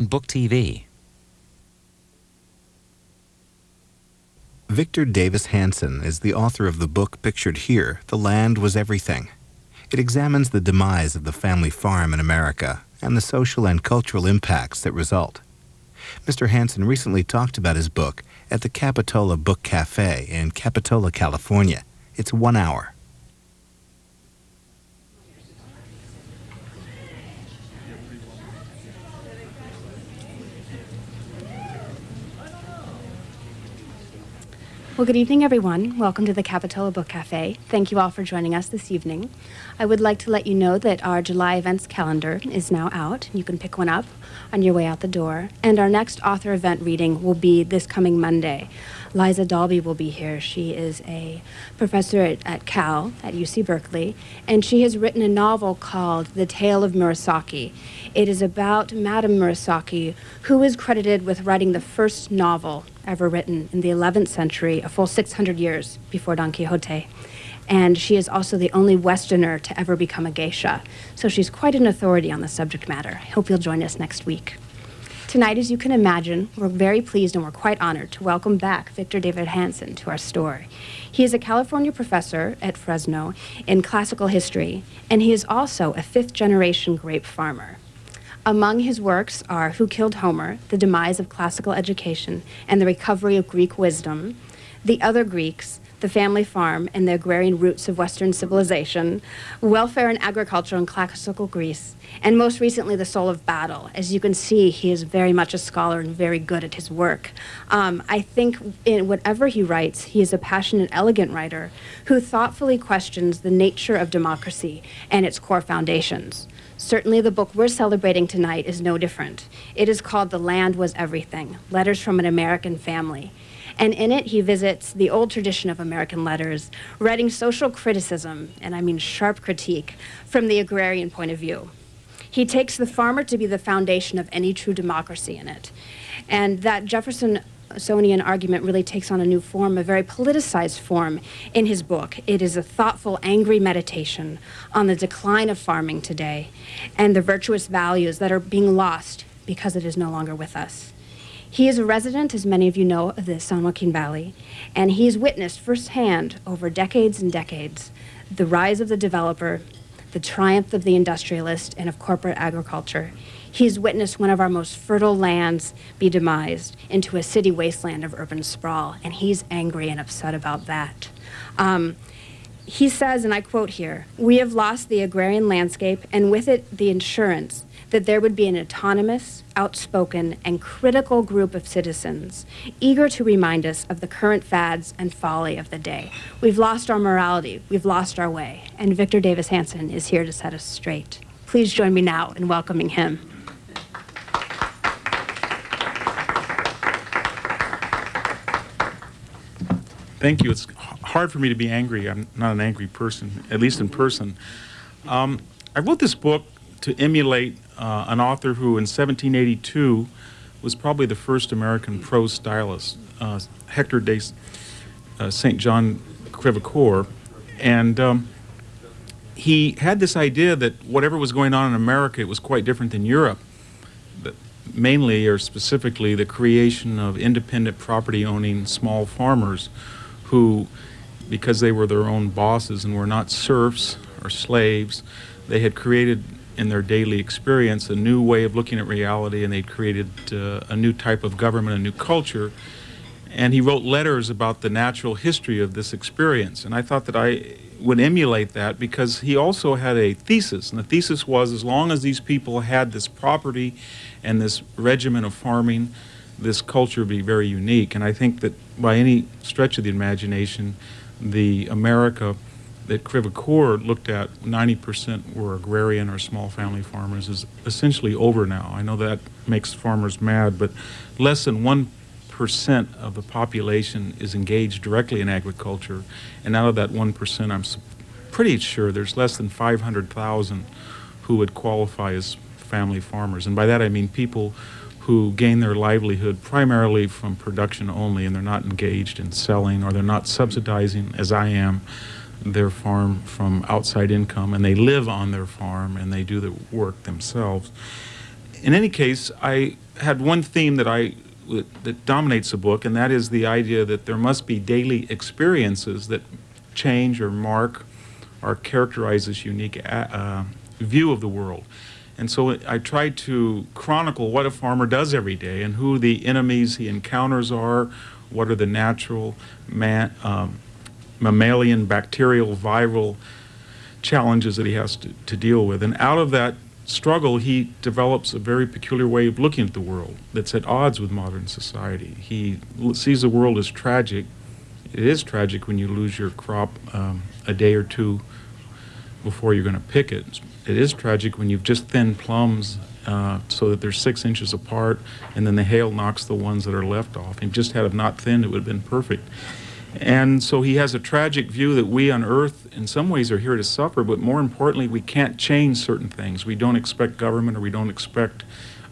Book TV. Victor Davis Hanson is the author of the book pictured here, The Land Was Everything. It examines the demise of the family farm in America and the social and cultural impacts that result. Mr. Hanson recently talked about his book at the Capitola Book Cafe in Capitola, California. It's 1 hour. Well, good evening, everyone. Welcome to the Capitola Book Cafe. Thank you all for joining us this evening. I would like to let you know that our July events calendar is now out. You can pick one up on your way out the door. And our next author event reading will be this coming Monday. Liza Dalby will be here. She is a professor at Cal, at UC Berkeley, and she has written a novel called The Tale of Murasaki. It is about Madame Murasaki, who is credited with writing the first novel ever written in the 11th century, a full 600 years before Don Quixote. And she is also the only Westerner to ever become a geisha. So she's quite an authority on the subject matter. I hope you'll join us next week. Tonight, as you can imagine, we're very pleased and we're quite honored to welcome back Victor David Hanson to our store. He is a California professor at Fresno in classical history, and he is also a fifth-generation grape farmer. Among his works are Who Killed Homer, The Demise of Classical Education, and the Recovery of Greek Wisdom, The Other Greeks, The Family Farm, and the Agrarian Roots of Western Civilization, Welfare and Agriculture in Classical Greece, and most recently, The Soul of Battle. As you can see, he is very much a scholar and very good at his work. I think in whatever he writes, he is a passionate, elegant writer who thoughtfully questions the nature of democracy and its core foundations. Certainly the book we're celebrating tonight is no different. It is called The Land Was Everything, Letters from an American Family. And in it, he visits the old tradition of American letters, writing social criticism, and I mean sharp critique, from the agrarian point of view. He takes the farmer to be the foundation of any true democracy in it. And that Jeffersonian argument really takes on a new form, a very politicized form in his book. It is a thoughtful, angry meditation on the decline of farming today and the virtuous values that are being lost because it is no longer with us. He is a resident, as many of you know, of the San Joaquin Valley, and he's witnessed firsthand over decades and decades the rise of the developer, the triumph of the industrialist, and of corporate agriculture. He's witnessed one of our most fertile lands be demised into a city wasteland of urban sprawl, and he's angry and upset about that. He says, and I quote here, "We have lost the agrarian landscape, and with it the assurance that there would be an autonomous, outspoken, and critical group of citizens eager to remind us of the current fads and folly of the day. We've lost our morality, we've lost our way, and Victor Davis Hanson is here to set us straight." Please join me now in welcoming him. Thank you. It's hard for me to be angry. I'm not an angry person, at least in person. I wrote this book to emulate an author who in 1782 was probably the first American prose stylist, Hector de St. John Crevecoeur. And he had this idea that whatever was going on in America, it was quite different than Europe. But mainly or specifically the creation of independent property-owning small farmers who, because they were their own bosses and were not serfs or slaves, they had created in their daily experience a new way of looking at reality, and they'd created a new type of government, a new culture. And he wrote letters about the natural history of this experience. And I thought that I would emulate that because he also had a thesis. And the thesis was, as long as these people had this property and this regimen of farming, this culture would be very unique. And I think that by any stretch of the imagination, the America that Crevecoeur looked at, 90% were agrarian or small family farmers, is essentially over now. I know that makes farmers mad, but less than 1% of the population is engaged directly in agriculture. And out of that 1%, I'm pretty sure there's less than 500,000 who would qualify as family farmers. And by that I mean people who gain their livelihood primarily from production only, and they're not engaged in selling, or they're not subsidizing, as I am, their farm from outside income, and they live on their farm and they do the work themselves. In any case, I had one theme that dominates the book, and that is the idea that there must be daily experiences that change or mark or characterize this unique view of the world. And so I tried to chronicle what a farmer does every day and who the enemies he encounters are, what are the natural, mammalian, bacterial, viral challenges that he has to deal with. And out of that struggle, he develops a very peculiar way of looking at the world that's at odds with modern society. He sees the world as tragic. It is tragic when you lose your crop a day or two before you're going to pick it. It is tragic when you've just thinned plums so that they're 6 inches apart, and then the hail knocks the ones that are left off. And just had it not thinned, it would have been perfect. And so he has a tragic view that we on Earth in some ways are here to suffer, but more importantly, we can't change certain things. We don't expect government, or we don't expect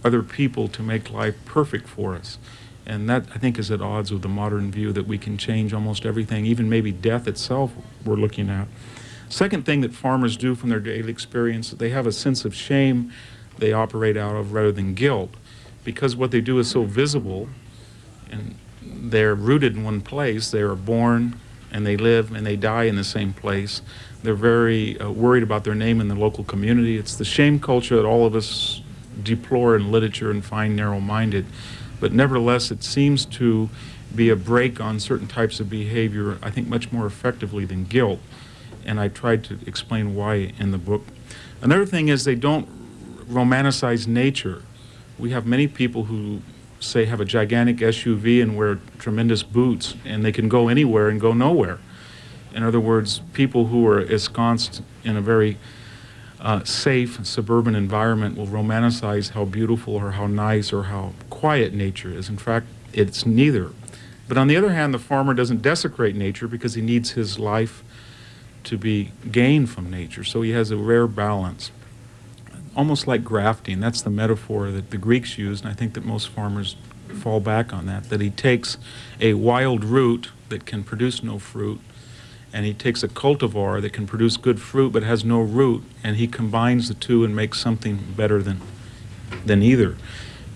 other people to make life perfect for us. And that, I think, is at odds with the modern view that we can change almost everything, even maybe death itself we're looking at. Second thing that farmers do from their daily experience, they have a sense of shame they operate out of rather than guilt, because what they do is so visible, and they're rooted in one place. They are born and they live and they die in the same place. They're very worried about their name in the local community. It's the shame culture that all of us deplore in literature and find narrow-minded. But nevertheless, it seems to be a break on certain types of behavior, I think, much more effectively than guilt. And I tried to explain why in the book. Another thing is they don't romanticize nature. We have many people who say have a gigantic SUV and wear tremendous boots, and they can go anywhere and go nowhere. In other words, people who are ensconced in a very safe suburban environment will romanticize how beautiful or how nice or how quiet nature is. In fact, it's neither. But on the other hand, the farmer doesn't desecrate nature because he needs his life to be gained from nature. So he has a rare balance. Almost like grafting. That's the metaphor that the Greeks used, and I think that most farmers fall back on that he takes a wild root that can produce no fruit, and he takes a cultivar that can produce good fruit but has no root, and he combines the two and makes something better than either.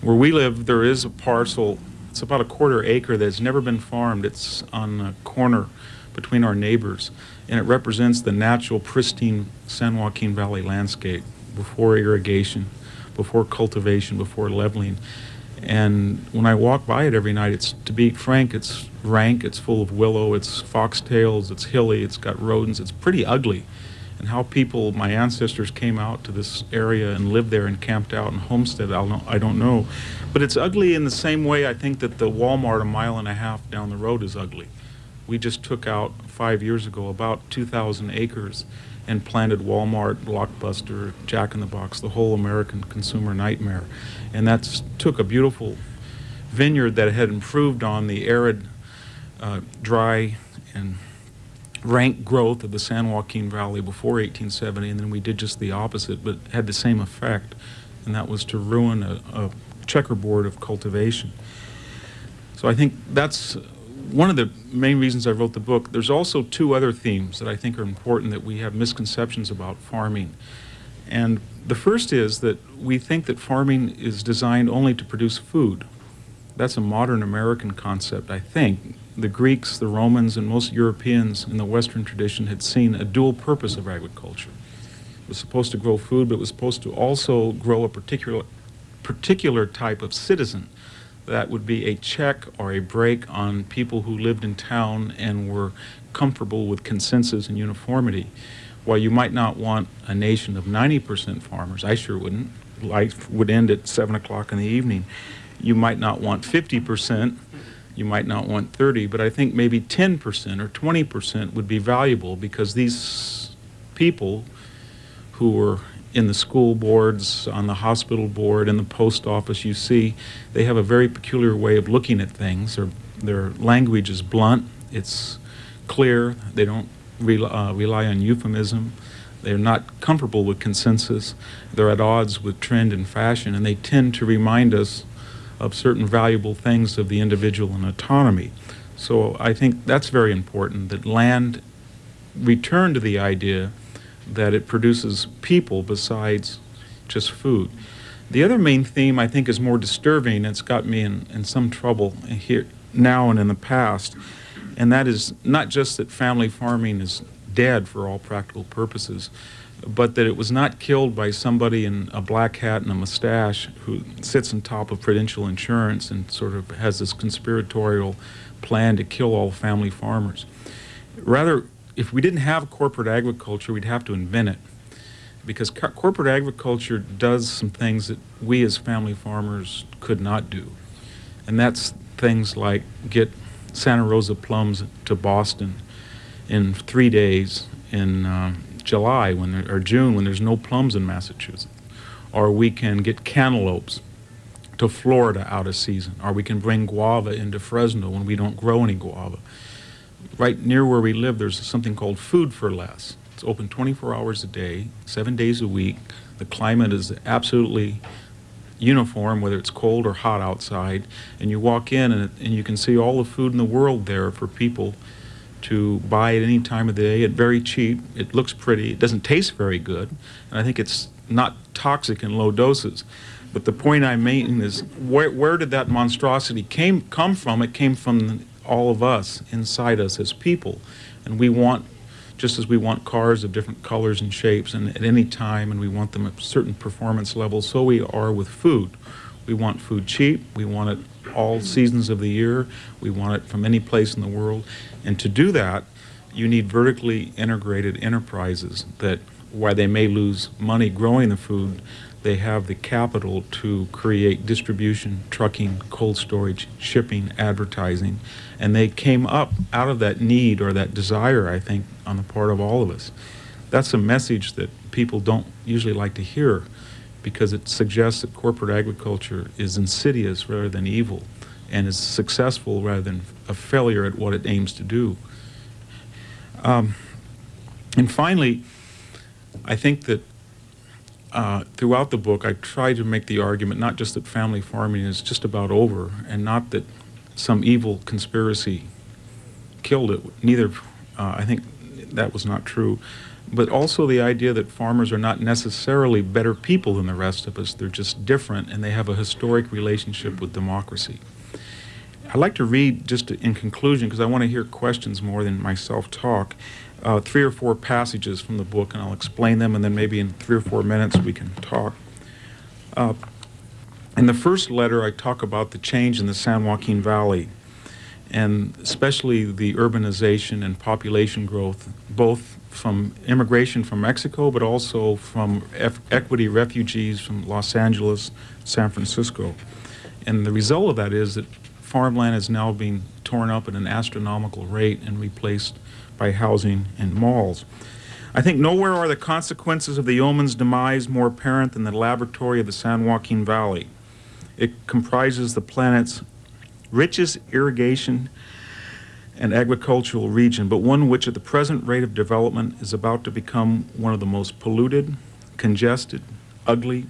Where we live, there is a parcel, it's about a 1/4 acre that's never been farmed. It's on a corner between our neighbors, and it represents the natural, pristine San Joaquin Valley landscape, before irrigation, before cultivation, before leveling. And when I walk by it every night, it's, to be frank, it's rank, it's full of willow, it's foxtails, it's hilly, it's got rodents, it's pretty ugly. And how people, my ancestors, came out to this area and lived there and camped out and homesteaded, I don't know. But it's ugly in the same way I think that the Walmart 1.5 miles down the road is ugly. We just took out 5 years ago about 2,000 acres and planted Walmart, Blockbuster, Jack in the Box, the whole American consumer nightmare. And that took a beautiful vineyard that had improved on the arid, dry, and rank growth of the San Joaquin Valley before 1870, and then we did just the opposite, but had the same effect, and that was to ruin a checkerboard of cultivation. So I think that's one of the main reasons I wrote the book. There's also two other themes that I think are important that we have misconceptions about farming. And the first is that we think that farming is designed only to produce food. That's a modern American concept, I think. The Greeks, the Romans, and most Europeans in the Western tradition had seen a dual purpose of agriculture. It was supposed to grow food, but it was supposed to also grow a particular type of citizen. That would be a check or a break on people who lived in town and were comfortable with consensus and uniformity. While you might not want a nation of 90% farmers, I sure wouldn't. Life would end at 7 o'clock in the evening. You might not want 50%, you might not want 30%, but I think maybe 10% or 20% would be valuable, because these people who were in the school boards, on the hospital board, in the post office, you see, they have a very peculiar way of looking at things. Their language is blunt, it's clear, they don't rely on euphemism, they're not comfortable with consensus, they're at odds with trend and fashion, and they tend to remind us of certain valuable things of the individual and autonomy. So I think that's very important, that land return to the idea that it produces people besides just food. The other main theme I think is more disturbing. It's got me in some trouble here now and in the past, and that is not just that family farming is dead for all practical purposes, but that it was not killed by somebody in a black hat and a mustache who sits on top of Prudential Insurance and sort of has this conspiratorial plan to kill all family farmers. Rather, if we didn't have corporate agriculture, we'd have to invent it. Because corporate agriculture does some things that we as family farmers could not do. And that's things like get Santa Rosa plums to Boston in 3 days in July or June when there's no plums in Massachusetts. Or we can get cantaloupes to Florida out of season. Or we can bring guava into Fresno when we don't grow any guava. Right near where we live, there's something called Food for Less. It's open 24 hours a day, 7 days a week. The climate is absolutely uniform, whether it's cold or hot outside. And you walk in and you can see all the food in the world there for people to buy at any time of the day at very cheap. It looks pretty. It doesn't taste very good. And I think it's not toxic in low doses. But the point I'm making is where did that monstrosity come from? It came from all of us, inside us as people. And we want, just as we want cars of different colors and shapes and at any time, and we want them at certain performance levels, so we are with food. We want food cheap. We want it all seasons of the year. We want it from any place in the world. And to do that, you need vertically integrated enterprises that, while they may lose money growing the food, they have the capital to create distribution, trucking, cold storage, shipping, advertising. And they came up out of that need or that desire, I think, on the part of all of us. That's a message that people don't usually like to hear because it suggests that corporate agriculture is insidious rather than evil and is successful rather than a failure at what it aims to do. And finally, I think that throughout the book, I try to make the argument not just that family farming is just about over and not that some evil conspiracy killed it. Neither, I think that was not true. But also the idea that farmers are not necessarily better people than the rest of us. They're just different, and they have a historic relationship with democracy. I'd like to read, just in conclusion, because I want to hear questions more than myself talk, 3 or 4 passages from the book, and I'll explain them, and then maybe in 3 or 4 minutes we can talk. In the first letter, I talk about the change in the San Joaquin Valley, and especially the urbanization and population growth, both from immigration from Mexico, but also from equity refugees from Los Angeles, San Francisco. And the result of that is that farmland is now being torn up at an astronomical rate and replaced by housing and malls. I think nowhere are the consequences of the yeoman's demise more apparent than the laboratory of the San Joaquin Valley. It comprises the planet's richest irrigation and agricultural region, but one which at the present rate of development is about to become one of the most polluted, congested, ugly,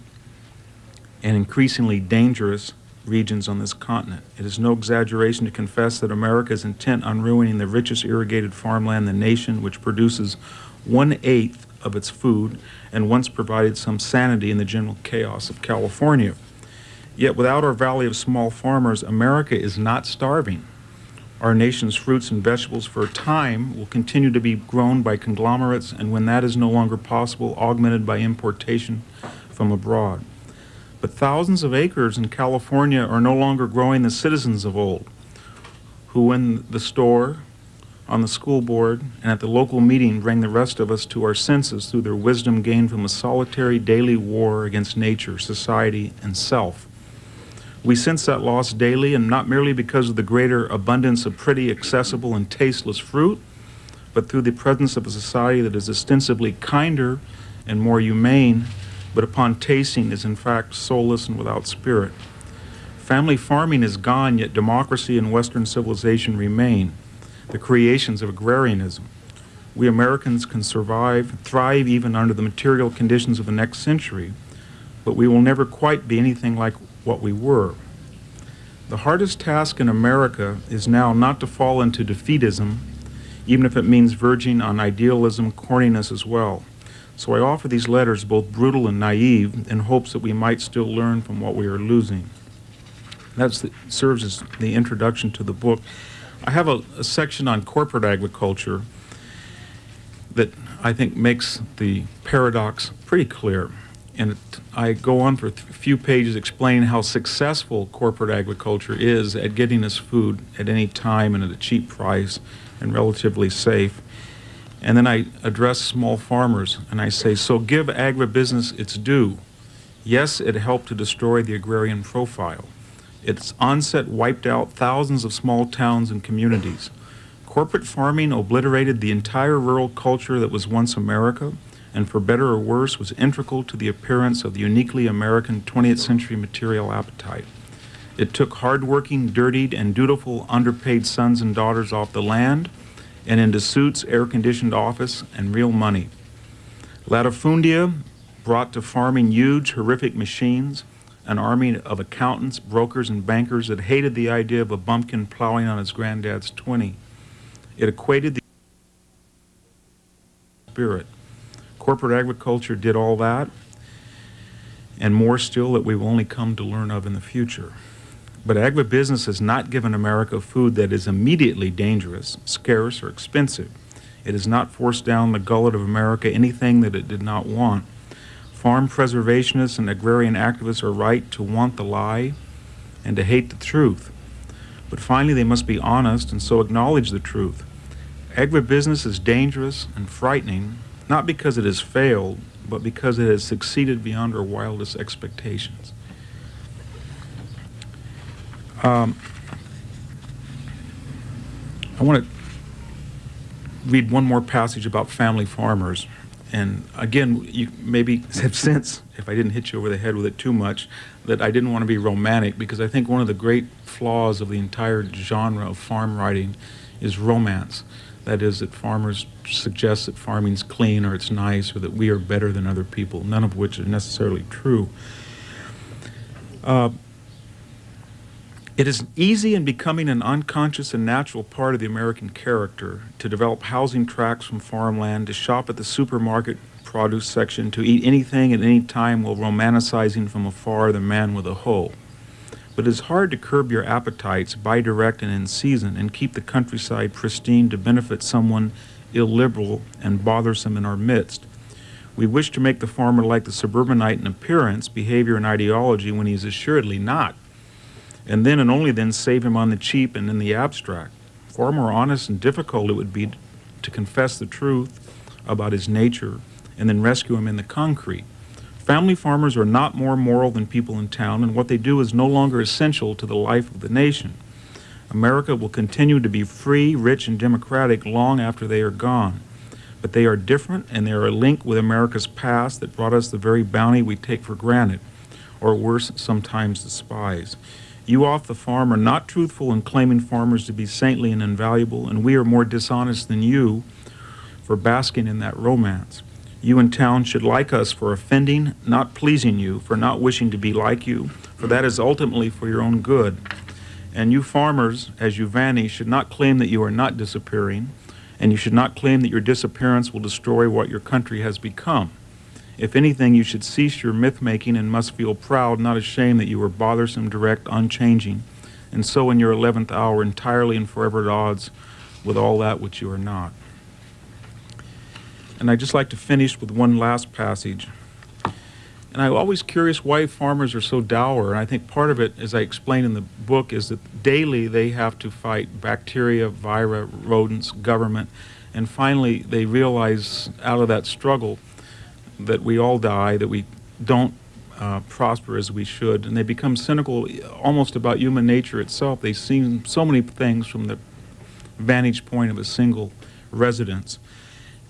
and increasingly dangerous regions on this continent. It is no exaggeration to confess that America is intent on ruining the richest irrigated farmland in the nation, which produces 1/8 of its food and once provided some sanity in the general chaos of California. Yet without our valley of small farmers, America is not starving. Our nation's fruits and vegetables for a time will continue to be grown by conglomerates, and when that is no longer possible, augmented by importation from abroad. But thousands of acres in California are no longer growing the citizens of old, who in the store, on the school board, and at the local meeting bring the rest of us to our senses through their wisdom gained from a solitary daily war against nature, society, and self. We sense that loss daily, and not merely because of the greater abundance of pretty, accessible, and tasteless fruit, but through the presence of a society that is ostensibly kinder and more humane, but upon tasting is in fact soulless and without spirit. Family farming is gone, yet democracy and Western civilization remain, the creations of agrarianism. We Americans can thrive even under the material conditions of the next century, but we will never quite be anything like what we were. The hardest task in America is now not to fall into defeatism, even if it means verging on idealism, corniness as well. So I offer these letters, both brutal and naive, in hopes that we might still learn from what we are losing. That serves as the introduction to the book. I have a section on corporate agriculture that I think makes the paradox pretty clear. And I go on for a few pages explaining how successful corporate agriculture is at getting us food at any time and at a cheap price and relatively safe. And then I address small farmers and I say, so give agribusiness its due. Yes, it helped to destroy the agrarian profile. Its onset wiped out thousands of small towns and communities. Corporate farming obliterated the entire rural culture that was once America, and for better or worse was integral to the appearance of the uniquely American 20th century material appetite. It took hard-working, dirtied, and dutiful underpaid sons and daughters off the land and into suits, air-conditioned office, and real money. Latifundia brought to farming huge, horrific machines, an army of accountants, brokers, and bankers that hated the idea of a bumpkin plowing on his granddad's 20. It equated the spirit. Corporate agriculture did all that, and more still that we will only come to learn of in the future. But agribusiness has not given America food that is immediately dangerous, scarce, or expensive. It has not forced down the gullet of America anything that it did not want. Farm preservationists and agrarian activists are right to want the lie and to hate the truth. But finally, they must be honest and so acknowledge the truth. Agribusiness is dangerous and frightening, not because it has failed, but because it has succeeded beyond our wildest expectations. I want to read one more passage about family farmers. And again, you maybe have sensed, if I didn't hit you over the head with it too much, that I didn't want to be romantic, because I think one of the great flaws of the entire genre of farm writing is romance. That is, that farmers suggest that farming's clean or it's nice or that we are better than other people, none of which is necessarily true. It is easy in becoming an unconscious and natural part of the American character to develop housing tracts from farmland, to shop at the supermarket produce section, to eat anything at any time while romanticizing from afar the man with a hoe. But it is hard to curb your appetites, buy direct and in season, and keep the countryside pristine to benefit someone illiberal and bothersome in our midst. We wish to make the farmer like the suburbanite in appearance, behavior, and ideology when he is assuredly not, and then and only then save him on the cheap and in the abstract. Far more honest and difficult it would be to confess the truth about his nature and then rescue him in the concrete. Family farmers are not more moral than people in town, and what they do is no longer essential to the life of the nation. America will continue to be free, rich, and democratic long after they are gone. But they are different, and they are a link with America's past that brought us the very bounty we take for granted, or worse, sometimes despise. You off the farm are not truthful in claiming farmers to be saintly and invaluable, and we are more dishonest than you for basking in that romance. You in town should like us for offending, not pleasing you, for not wishing to be like you, for that is ultimately for your own good. And you farmers, as you vanish, should not claim that you are not disappearing, and you should not claim that your disappearance will destroy what your country has become. If anything, you should cease your myth-making and must feel proud, not ashamed, that you are bothersome, direct, unchanging, and so in your 11th hour entirely and forever at odds with all that which you are not. And I'd just like to finish with one last passage. And I'm always curious why farmers are so dour, and I think part of it, as I explain in the book, is that daily they have to fight bacteria, vira, rodents, government, and finally they realize out of that struggle that we all die, that we don't prosper as we should, and they become cynical almost about human nature itself. They see so many things from the vantage point of a single residence.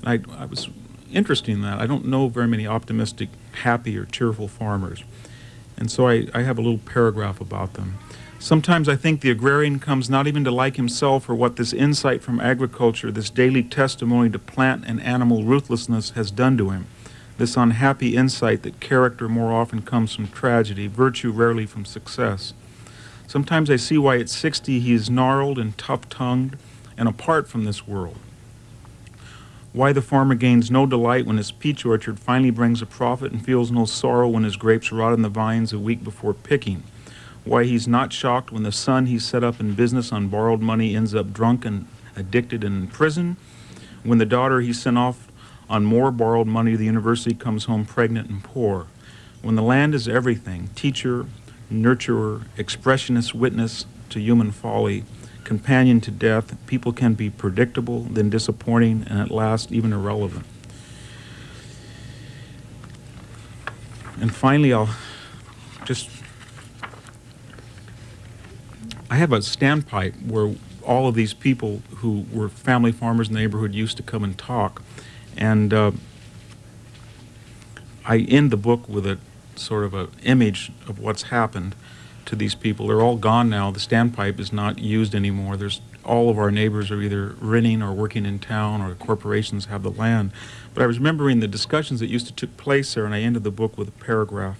And I was interested in that. I don't know very many optimistic, happy, or cheerful farmers. And so I have a little paragraph about them. Sometimes I think the agrarian comes not even to like himself or what this insight from agriculture, this daily testimony to plant and animal ruthlessness has done to him. This unhappy insight that character more often comes from tragedy, virtue rarely from success. Sometimes I see why at 60 he is gnarled and tough-tongued and apart from this world. Why the farmer gains no delight when his peach orchard finally brings a profit and feels no sorrow when his grapes rot in the vines a week before picking. Why he's not shocked when the son he set up in business on borrowed money ends up drunk and addicted and in prison. When the daughter he sent off on more borrowed money to the university comes home pregnant and poor. When the land is everything, teacher, nurturer, expressionist witness to human folly, companion to death, people can be predictable, then disappointing, and at last even irrelevant. And finally, I have a standpipe where all of these people who were family farmers in the neighborhood used to come and talk. And I end the book with a sort of an image of what's happened to these people. They're all gone now. The standpipe is not used anymore. All of our neighbors are either renting or working in town, or corporations have the land. But I was remembering the discussions that used to take place there, and I ended the book with a paragraph.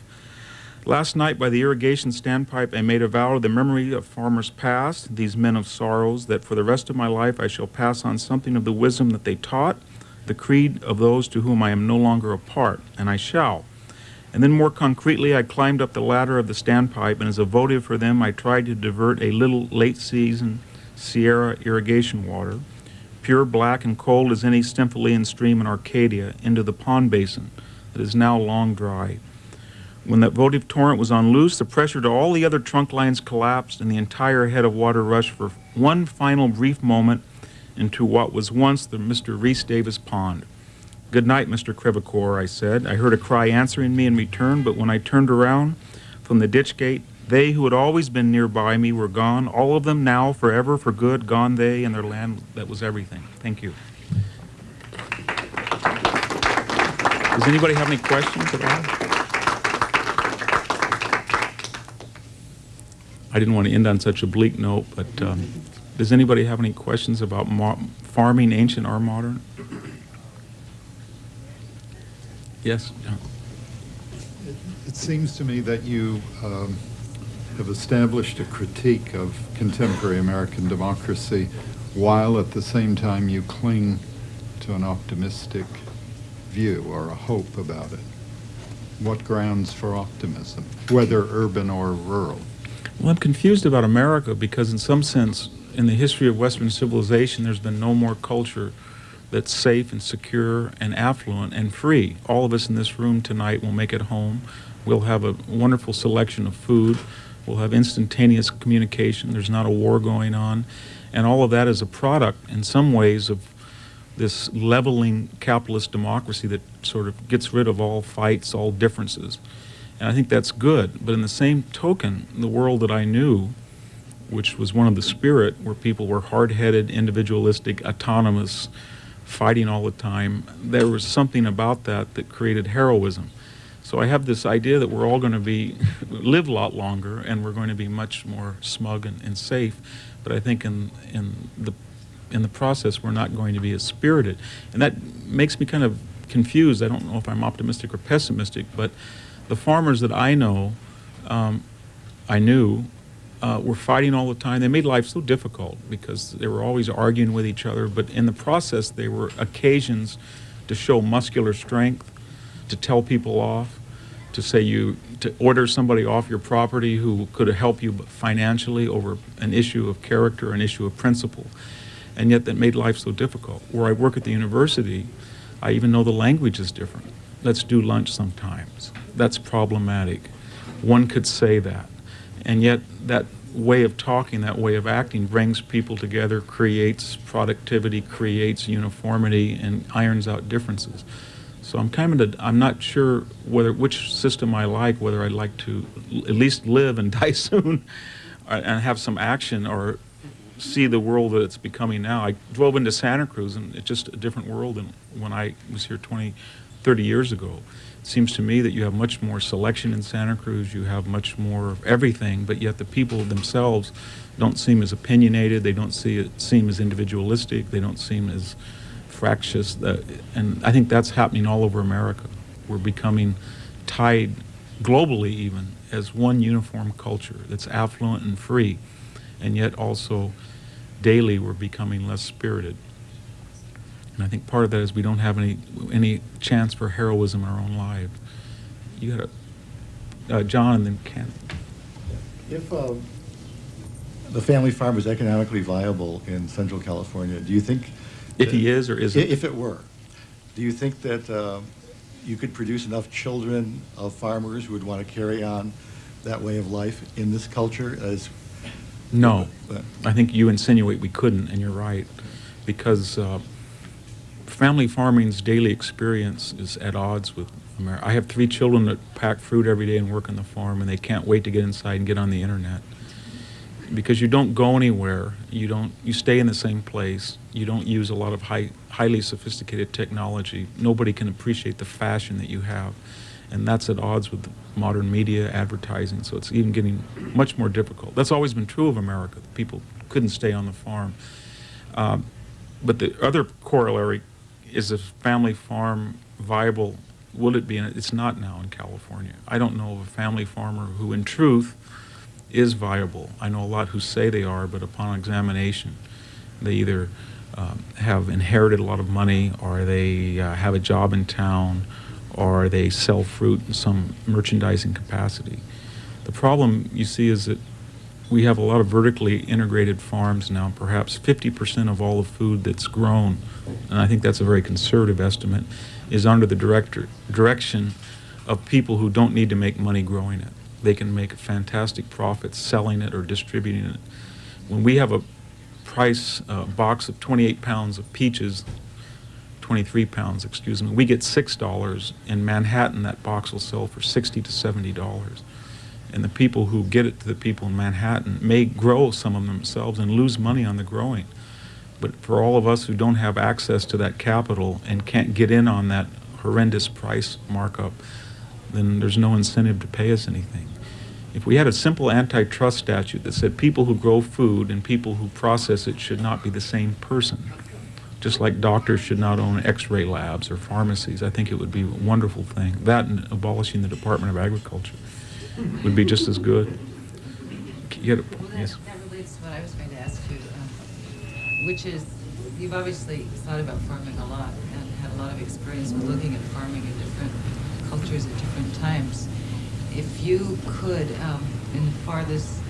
Last night by the irrigation standpipe I made a vow to the memory of farmers past, these men of sorrows, that for the rest of my life I shall pass on something of the wisdom that they taught, the creed of those to whom I am no longer a part, and I shall. And then more concretely, I climbed up the ladder of the standpipe, and as a votive for them, I tried to divert a little late-season Sierra irrigation water, pure black and cold as any Stympholean stream in Arcadia, into the pond basin that is now long dry. When that votive torrent was on loose, the pressure to all the other trunk lines collapsed, and the entire head of water rushed for one final brief moment into what was once the Mr. Rhys Davis Pond. "Good night, Mr. Crevecoeur," I said. I heard a cry answering me in return, but when I turned around from the ditch gate, they who had always been nearby me were gone, all of them now, forever, for good, gone they and their land that was everything. Thank you. Does anybody have any questions at all? I didn't want to end on such a bleak note, but does anybody have any questions about farming, ancient or modern? Yes? It seems to me that you have established a critique of contemporary American democracy while at the same time you cling to an optimistic view or a hope about it. What grounds for optimism, whether urban or rural? Well, I'm confused about America because in some sense, in the history of Western civilization, there's been no more culture that's safe and secure and affluent and free. All of us in this room tonight will make it home. We'll have a wonderful selection of food. We'll have instantaneous communication. There's not a war going on. And all of that is a product, in some ways, of this leveling capitalist democracy that sort of gets rid of all fights, all differences. And I think that's good. But in the same token, the world that I knew, which was one of the spirit, where people were hard-headed, individualistic, autonomous, fighting all the time, there was something about that that created heroism. So I have this idea that we're all going to live a lot longer, and we're going to be much more smug and safe. But I think in the process, we're not going to be as spirited. And that makes me kind of confused. I don't know if I'm optimistic or pessimistic, but the farmers that I know, I knew, were fighting all the time. They made life so difficult because they were always arguing with each other, but in the process they were occasions to show muscular strength, to tell people off, to order somebody off your property who could help you financially over an issue of character, an issue of principle. And yet that made life so difficult. Where I work at the university, I even know the language is different. Let's do lunch sometimes. That's problematic. One could say that. And yet that way of talking, that way of acting brings people together, creates productivity, creates uniformity, and irons out differences. So I'm not sure which system I like, whether I'd like to at least live and die soon and have some action, or see the world that it's becoming now. I drove into Santa Cruz, and it's just a different world than when I was here 30 years ago. It seems to me that you have much more selection in Santa Cruz, you have much more of everything, but yet the people themselves don't seem as opinionated, they don't seem as individualistic, they don't seem as fractious, and I think that's happening all over America. We're becoming tied globally even as one uniform culture that's affluent and free, and yet also daily we're becoming less spirited. And I think part of that is we don't have any chance for heroism in our own lives. You got to, John and then Ken. If the family farm was economically viable in Central California, do you think... If he is or isn't? If it were, do you think that you could produce enough children of farmers who would want to carry on that way of life in this culture as... No. I think you insinuate we couldn't, and you're right, because family farming's daily experience is at odds with America. I have 3 children that pack fruit every day and work on the farm, and they can't wait to get inside and get on the internet. Because you don't go anywhere, you stay in the same place, you don't use a lot of highly sophisticated technology. Nobody can appreciate the fashion that you have, and that's at odds with modern media, advertising, so it's even getting much more difficult. That's always been true of America. People couldn't stay on the farm. But the other corollary is, a family farm viable? Will it be? It's not now in California. I don't know of a family farmer who in truth is viable. I know a lot who say they are, but upon examination, they either have inherited a lot of money, or they have a job in town, or they sell fruit in some merchandising capacity. The problem, you see, is that we have a lot of vertically integrated farms now. Perhaps 50% of all the food that's grown, and I think that's a very conservative estimate, is under the direction of people who don't need to make money growing it. They can make fantastic profits selling it or distributing it. When we have a price box of 28 pounds of peaches, 23 pounds, excuse me, we get $6. In Manhattan, that box will sell for $60 to $70. And the people who get it to the people in Manhattan may grow some of them themselves and lose money on the growing. But for all of us who don't have access to that capital and can't get in on that horrendous price markup, then there's no incentive to pay us anything. If we had a simple antitrust statute that said people who grow food and people who process it should not be the same person, just like doctors should not own X-ray labs or pharmacies, I think it would be a wonderful thing. That and abolishing the Department of Agriculture would be just as good. Well, yes. That relates to what I was going to ask you, which is, you've obviously thought about farming a lot and had a lot of experience with looking at farming in different cultures at different times. If you could, in the farthest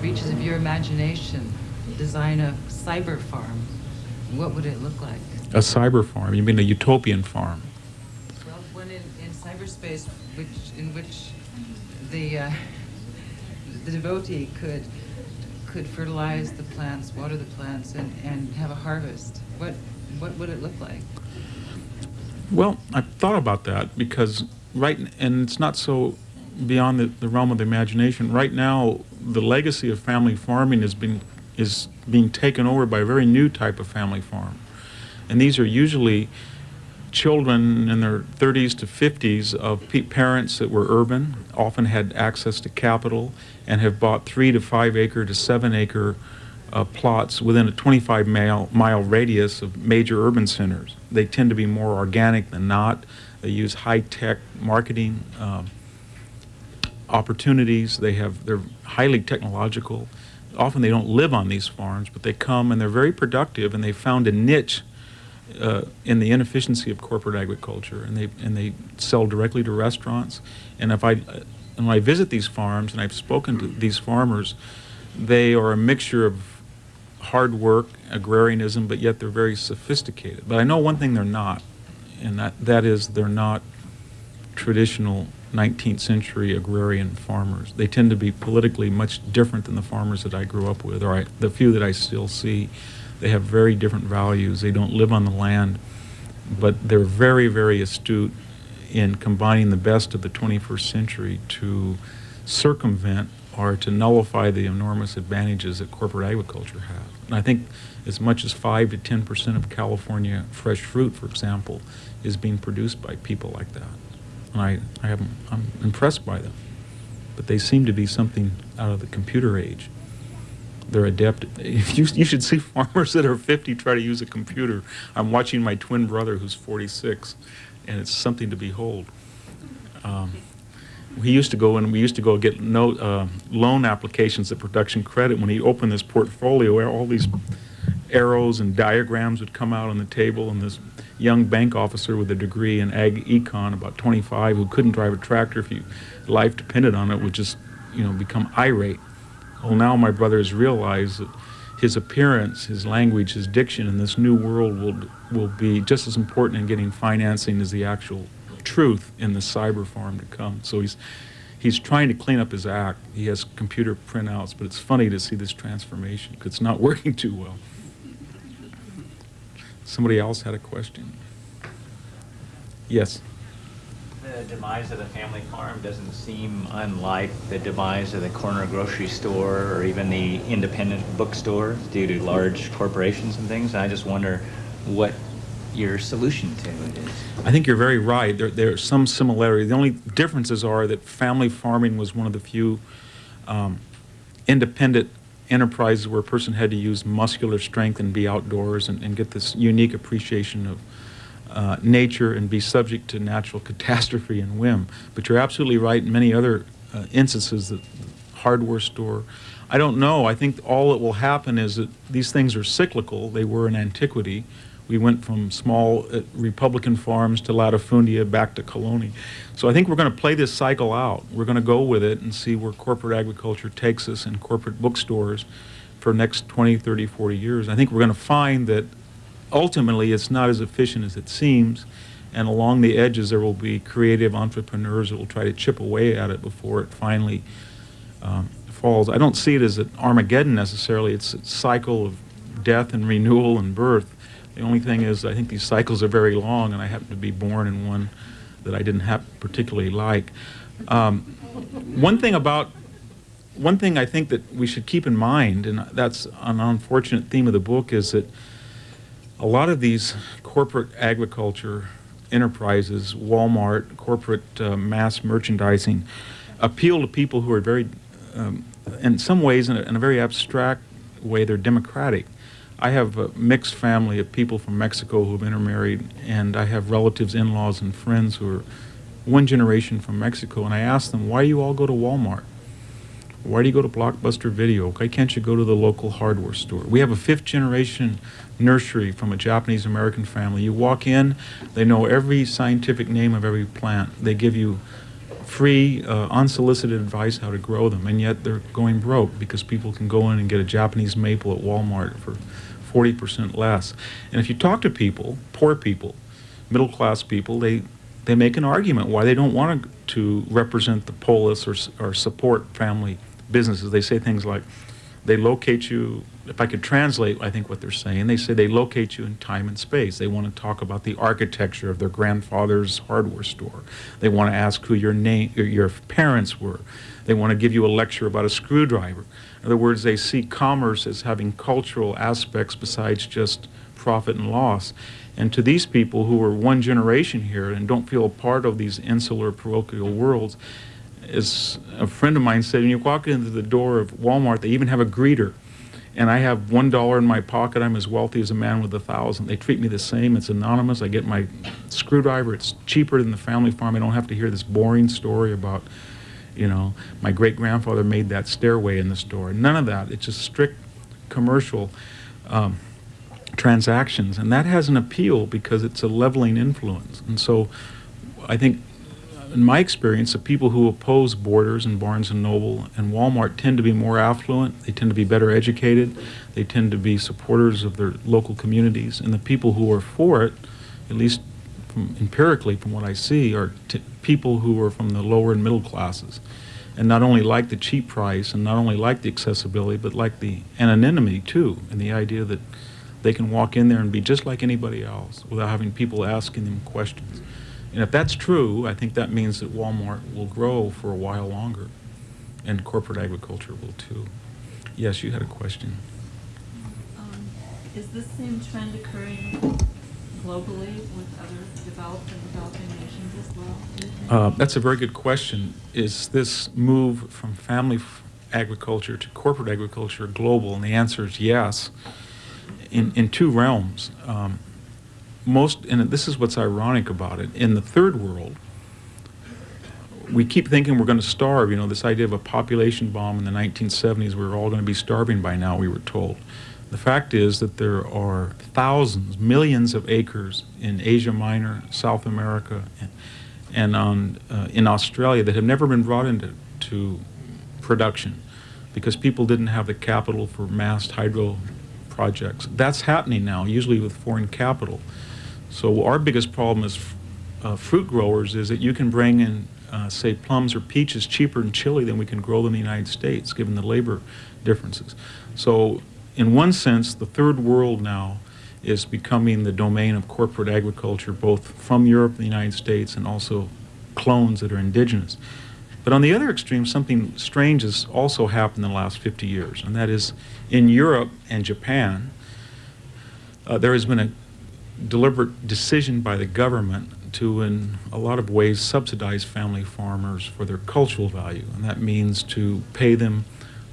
reaches of your imagination, design a cyber farm, what would it look like? A cyber farm? You mean a utopian farm? Well, one in cyberspace, in which the devotee could fertilize the plants, water the plants, and have a harvest. What would it look like? Well, I've thought about that because and it's not so beyond the realm of the imagination. Right now, the legacy of family farming is being taken over by a very new type of family farm. And these are usually children in their 30s to 50s of parents that were urban, often had access to capital, and have bought 3 to 5 acre to 7 acre plots within a 25-mile radius of major urban centers. They tend to be more organic than not. They use high-tech marketing opportunities. They're highly technological. Often they don't live on these farms, but they come and they're very productive, and they found a niche in the inefficiency of corporate agriculture, and they sell directly to restaurants. And when I visit these farms, and I've spoken to these farmers, they are a mixture of hard work, agrarianism, but yet they're very sophisticated. But I know one thing they're not, and that is they're not traditional 19th century agrarian farmers. They tend to be politically much different than the farmers that I grew up with, or the few that I still see. They have very different values. They don't live on the land, but they're very, very astute in combining the best of the 21st century to circumvent or to nullify the enormous advantages that corporate agriculture has. And I think as much as 5 to 10% of California fresh fruit, for example, is being produced by people like that. And I'm impressed by them. But they seem to be something out of the computer age. They're adept. You should see farmers that are 50 try to use a computer. I'm watching my twin brother who's 46, and it's something to behold. We used to go get loan applications at Production Credit. When he opened this portfolio, all these arrows and diagrams would come out on the table, and this young bank officer with a degree in ag econ, about 25, who couldn't drive a tractor if life depended on it, would just, become irate. Well, now my brother has realized that his appearance, his language, his diction in this new world will be just as important in getting financing as the actual truth in the cyber farm to come. So he's trying to clean up his act. He has computer printouts, but it's funny to see this transformation because it's not working too well. Somebody else had a question. Yes. The demise of the family farm doesn't seem unlike the demise of the corner grocery store or even the independent bookstore due to large corporations and things. I just wonder what your solution to it is. I think you're very right. There are some similarities. The only differences are that family farming was one of the few independent enterprises where a person had to use muscular strength and be outdoors and get this unique appreciation of nature and be subject to natural catastrophe and whim. But you're absolutely right in many other instances, the hardware store. I don't know. I think all that will happen is that these things are cyclical. They were in antiquity. We went from small Republican farms to latifundia back to colony. So I think we're going to play this cycle out. We're going to go with it and see where corporate agriculture takes us and corporate bookstores for the next 20, 30, 40 years. I think we're going to find that ultimately it's not as efficient as it seems, and along the edges there will be creative entrepreneurs that will try to chip away at it before it finally falls. I don't see it as an Armageddon necessarily. It's a cycle of death and renewal and birth. The only thing is I think these cycles are very long, and I happen to be born in one that I didn't particularly like. One thing I think that we should keep in mind, and that's an unfortunate theme of the book, is that a lot of these corporate agriculture enterprises, Walmart, corporate mass merchandising, appeal to people who are very, in some ways, in a very abstract way, they're democratic. I have a mixed family of people from Mexico who've intermarried, and I have relatives, in-laws, and friends who are one generation from Mexico, and I ask them, why do you all go to Walmart? Why do you go to Blockbuster Video? Why can't you go to the local hardware store? We have a fifth-generation nursery from a Japanese-American family. You walk in, they know every scientific name of every plant. They give you free, unsolicited advice how to grow them, and yet they're going broke because people can go in and get a Japanese maple at Walmart for 40% less. And if you talk to people, poor people, middle-class people, they make an argument why they don't want to represent the polis or support family businesses. They say things like, they locate you, if I could translate, I think what they're saying, they say they locate you in time and space. They want to talk about the architecture of their grandfather's hardware store. They want to ask who your parents were. They want to give you a lecture about a screwdriver. In other words, they see commerce as having cultural aspects besides just profit and loss. And to these people who are one generation here and don't feel a part of these insular parochial worlds, as a friend of mine said, when you walk into the door of Walmart, they even have a greeter. And I have $1 in my pocket. I'm as wealthy as a man with 1,000. They treat me the same. It's anonymous. I get my screwdriver. It's cheaper than the family farm. I don't have to hear this boring story about, my great-grandfather made that stairway in the store. None of that. It's just strict commercial transactions. And that has an appeal because it's a leveling influence. And so I think, in my experience, the people who oppose Borders and Barnes & Noble and Walmart tend to be more affluent, they tend to be better educated, they tend to be supporters of their local communities, and the people who are for it, at least empirically from what I see, are people who are from the lower and middle classes, and not only like the cheap price and not only like the accessibility, but like the anonymity too, and the idea that they can walk in there and be just like anybody else without having people asking them questions. And if that's true, I think that means that Walmart will grow for a while longer, and corporate agriculture will too. Yes, you had a question. Is this same trend occurring globally with other developed and developing nations as well, do you think? That's a very good question. Is this move from family agriculture to corporate agriculture global? And the answer is yes, in two realms. And this is what's ironic about it, in the third world, we keep thinking we're going to starve. This idea of a population bomb in the 1970s, we were all going to be starving by now, we were told. The fact is that there are thousands, millions of acres in Asia Minor, South America, and in Australia that have never been brought into production because people didn't have the capital for massed hydro projects. That's happening now, usually with foreign capital. So our biggest problem as fruit growers is that you can bring in, say, plums or peaches cheaper in Chile than we can grow them in the United States, given the labor differences. So in one sense, the third world now is becoming the domain of corporate agriculture, both from Europe and the United States, and also clones that are indigenous. But on the other extreme, something strange has also happened in the last 50 years, and that is in Europe and Japan, there has been a deliberate decision by the government to, in a lot of ways, subsidize family farmers for their cultural value, and that means to pay them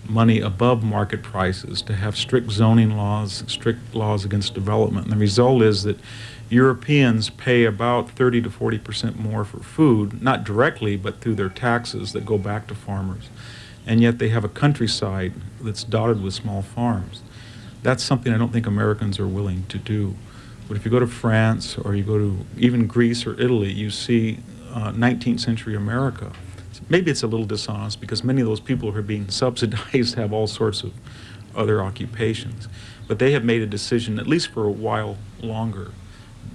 money above market prices, to have strict zoning laws, strict laws against development. And the result is that Europeans pay about 30 to 40% more for food, not directly, but through their taxes that go back to farmers. And yet they have a countryside that's dotted with small farms. That's something I don't think Americans are willing to do. But if you go to France or you go to even Greece or Italy, you see 19th century America. Maybe it's a little dishonest because many of those people who are being subsidized have all sorts of other occupations. But they have made a decision, at least for a while longer,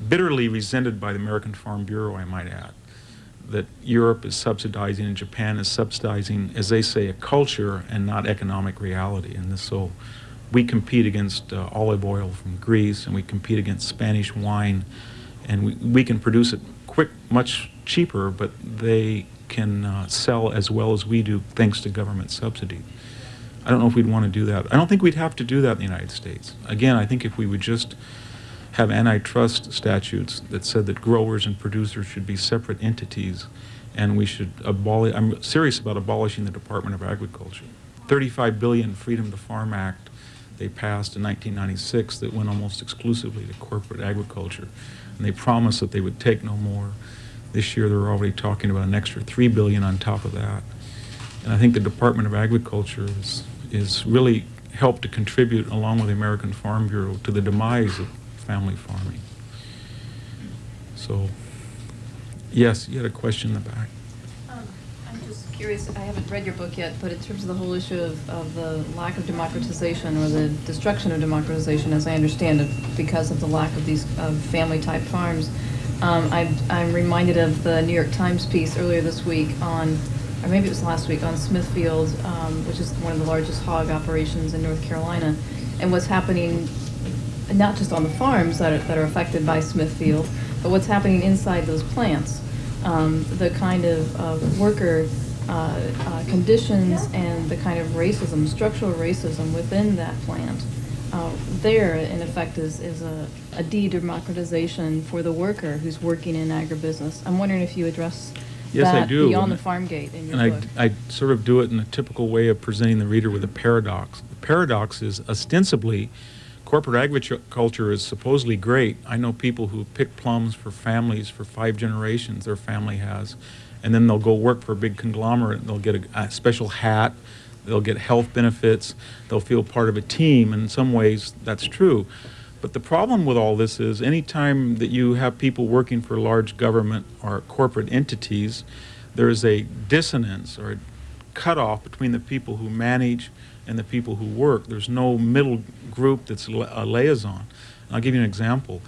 bitterly resented by the American Farm Bureau, I might add, that Europe is subsidizing and Japan is subsidizing, as they say, a culture and not economic reality. And so we compete against olive oil from Greece, and we compete against Spanish wine, and we can produce it quick, much cheaper, but they can sell as well as we do thanks to government subsidy. I don't know if we'd want to do that. I don't think we'd have to do that in the United States. Again, I think if we would just have antitrust statutes that said that growers and producers should be separate entities, and we should abolish, I'm serious about abolishing the Department of Agriculture. $35 billion Freedom to Farm Act they passed in 1996 that went almost exclusively to corporate agriculture, and they promised that they would take no more. This year they're already talking about an extra $3 billion on top of that. And I think the Department of Agriculture is really helped to contribute, along with the American Farm Bureau, to the demise of family farming. So, yes, you had a question in the back. I'm just curious, I haven't read your book yet, but in terms of the whole issue of the lack of democratization or the destruction of democratization, as I understand it, because of the lack of these family-type farms, I'm reminded of the New York Times piece earlier this week on, or maybe it was last week, on Smithfield, which is one of the largest hog operations in North Carolina, and what's happening not just on the farms that are affected by Smithfield, but what's happening inside those plants. The kind of worker conditions and the kind of racism, structural racism within that plant. There, in effect, is a de-democratization for the worker who's working in agribusiness. I'm wondering if you address Yes, that I do. beyond the farm gate in your book. I sort of do it in a typical way of presenting the reader with a paradox. The paradox is ostensibly corporate agriculture is supposedly great. I know people who pick plums for families for 5 generations their family has, and then they'll go work for a big conglomerate and they'll get a special hat, they'll get health benefits, they'll feel part of a team, and in some ways that's true. But the problem with all this is anytime that you have people working for large government or corporate entities, there is a dissonance or a cutoff between the people who manage and the people who work. There's no middle group that's a liaison. I'll give you an example.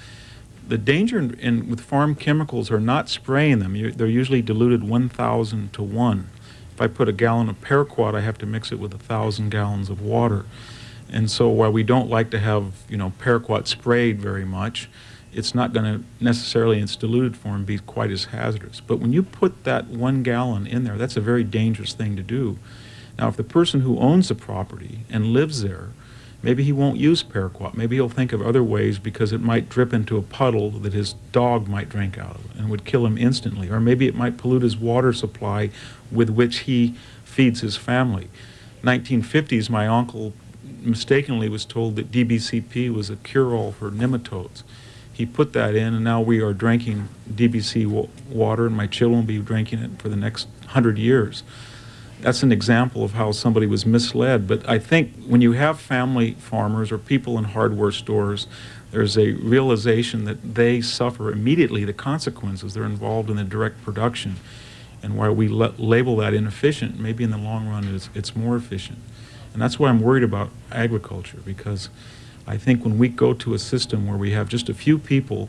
The danger with farm chemicals are not spraying them. They're usually diluted 1,000 to 1. If I put a gallon of paraquat, I have to mix it with 1,000 gallons of water. And so while we don't like to have, paraquat sprayed very much, it's not going to necessarily in its diluted form be quite as hazardous. But when you put that 1 gallon in there, that's a very dangerous thing to do. Now, if the person who owns the property and lives there, maybe he won't use paraquat. Maybe he'll think of other ways because it might drip into a puddle that his dog might drink out of and would kill him instantly. Or maybe it might pollute his water supply with which he feeds his family. 1950s, my uncle mistakenly was told that DBCP was a cure-all for nematodes. He put that in, and now we are drinking DBC water, and my children will be drinking it for the next 100 years. that's an example of how somebody was misled. But I think when you have family farmers or people in hardware stores, there's a realization that they suffer immediately the consequences. They're involved in the direct production. And while we label that inefficient, maybe in the long run it's more efficient. And that's why I'm worried about agriculture, because I think when we go to a system where we have just a few people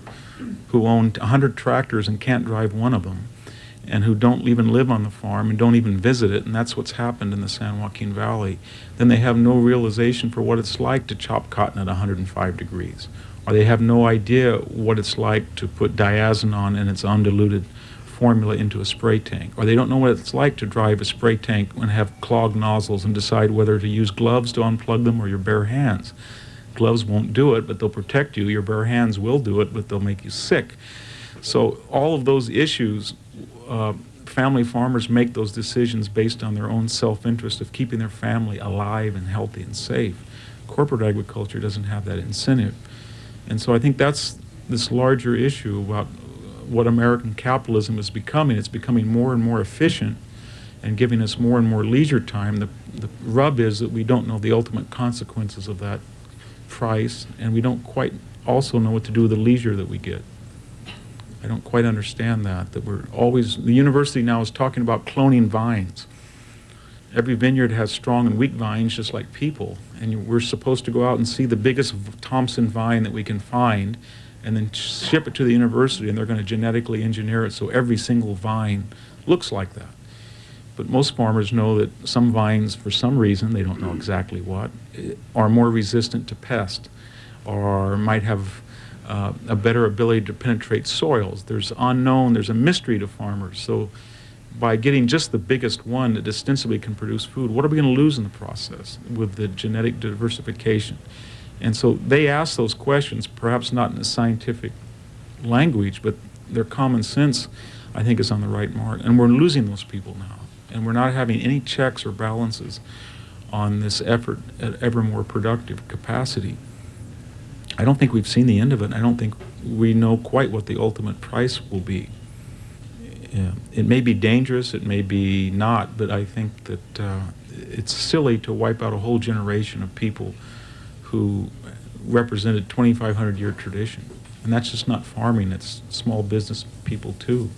who own 100 tractors and can't drive one of them, and who don't even live on the farm and don't even visit it, and that's what's happened in the San Joaquin Valley, then they have no realization for what it's like to chop cotton at 105 degrees. Or they have no idea what it's like to put diazinon in its undiluted formula into a spray tank. Or they don't know what it's like to drive a spray tank and have clogged nozzles and decide whether to use gloves to unplug them or your bare hands. Gloves won't do it, but they'll protect you. Your bare hands will do it, but they'll make you sick. So all of those issues, family farmers make those decisions based on their own self-interest of keeping their family alive and healthy and safe. Corporate agriculture doesn't have that incentive. And so I think that's this larger issue about what American capitalism is becoming. It's becoming more and more efficient and giving us more and more leisure time. The rub is that we don't know the ultimate consequences of that price, and we don't quite also know what to do with the leisure that we get. I don't quite understand that we're always, the university now is talking about cloning vines. Every vineyard has strong and weak vines just like people, and we're supposed to go out and see the biggest Thompson vine that we can find and then ship it to the university, and they're going to genetically engineer it so every single vine looks like that. But most farmers know that some vines, for some reason, they don't know exactly what, are more resistant to pests or might have a better ability to penetrate soils. There's a mystery to farmers. So by getting just the biggest one that ostensibly can produce food, what are we going to lose in the process with the genetic diversification? And so they ask those questions, perhaps not in a scientific language, but their common sense, I think, is on the right mark. And we're losing those people now. And we're not having any checks or balances on this effort at ever more productive capacity. I don't think we've seen the end of it. I don't think we know quite what the ultimate price will be. It may be dangerous, it may be not, but I think that it's silly to wipe out a whole generation of people who represented 2,500-year tradition. And that's just not farming, it's small business people too.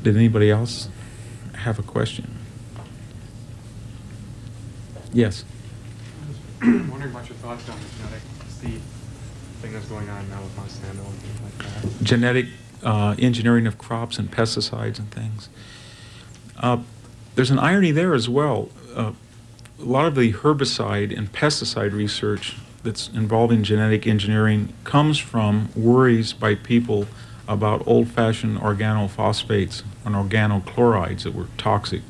Did anybody else have a question? Yes? I was wondering about your thoughts on the genetic seed thing that's going on now with Monsanto and things like that. Genetic engineering of crops and pesticides and things. There's an irony there as well. A lot of the herbicide and pesticide research that's involving genetic engineering comes from worries by people about old-fashioned organophosphates and organochlorides that were toxic.